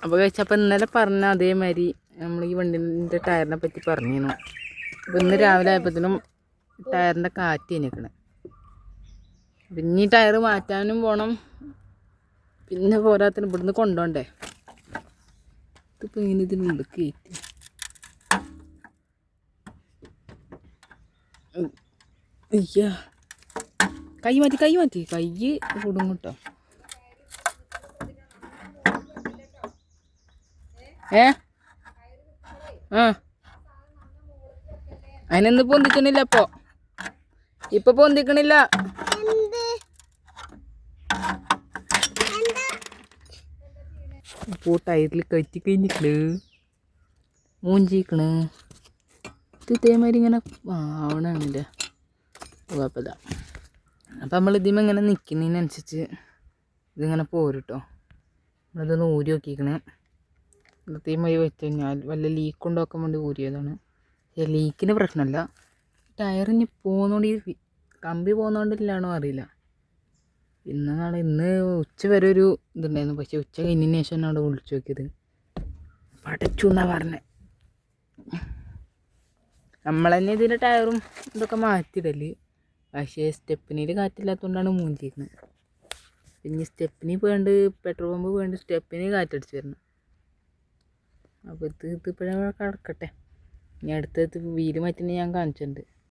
അപ്പോൾ കഴിച്ചപ്പോൾ ഇന്നലെ പറഞ്ഞ അതേമാതിരി നമ്മൾ ഈ വണ്ടീൻ്റെ ടയറിനെ പറ്റി പറഞ്ഞിരുന്നു. അപ്പോൾ ഇന്ന് രാവിലെ ആയപ്പോഴത്തേനും ടയറിൻ്റെ കാറ്റ് നിൽക്കണേ. പിന്നെ ഈ ടയർ മാറ്റാനും പോകണം, പിന്നെ പോരാത്തിന് ഇവിടുന്ന് കൊണ്ടുപോണ്ടേ. ഇതിപ്പോൾ ഇങ്ങനെ ഇതിനുള്ളിൽ കയറ്റി അയ്യാ കൈ മാറ്റി കൈ കൊടുങ്ങും കേട്ടോ. അതിനൊന്ന് പൊന്തിക്കണില്ല. ഇപ്പൊ പൊന്തിക്കണില്ല. ഇപ്പോൾ ടയറിൽ കറ്റി കഴിഞ്ഞിട്ട് മൂഞ്ചിക്കണ്. ഇത് ഇതേമാതിരി ഇങ്ങനെ ആവണാണില്ല, കുഴപ്പമില്ല. അപ്പം നമ്മൾ ഇതിമ ഇങ്ങനെ നിൽക്കുന്നതിനനുസരിച്ച് ഇതിങ്ങനെ പോരും. നമ്മളിതൊന്ന് ഊരി നോക്കിക്കണേ. ഇതേമാതിരി വെച്ച് കഴിഞ്ഞാൽ വല്ല ലീക്ക് ഉണ്ടാക്കാൻ വേണ്ടി ഊരിയതാണ്. പക്ഷേ ലീക്കിന് പ്രശ്നമല്ല, ടയറിന് പോകുന്നതുകൊണ്ട് ഈ കമ്പി പോകുന്നതുകൊണ്ടില്ലാണോ അറിയില്ല. ഇന്ന് ഉച്ച വരെ ഒരു ഇതുണ്ടായിരുന്നു. പക്ഷേ ഉച്ച കഴിഞ്ഞതിന് ശേഷം അവിടെ വിളിച്ചു നോക്കിയത് പടച്ചു എന്നാണ് പറഞ്ഞത്. നമ്മൾ തന്നെ ഇതിൻ്റെ ടയറും ഇതൊക്കെ മാറ്റിയിടല്. പക്ഷേ സ്റ്റെപ്പിനിൽ കാറ്റില്ലാത്തതുകൊണ്ടാണ് മൂഞ്ചിക്കുന്നത്. പിന്നെ സ്റ്റെപ്പിനി വേണ്ട, പെട്രോൾ പമ്പ് വേണ്ട, സ്റ്റെപ്പിന് കാറ്റടിച്ച് തരണം. അപ്പോൾ ഇതിപ്പോഴേ കിടക്കട്ടെ. ഇനി അടുത്തത് വീല് മാറ്റുന്നത് ഞാൻ കാണിച്ചിട്ടുണ്ട്.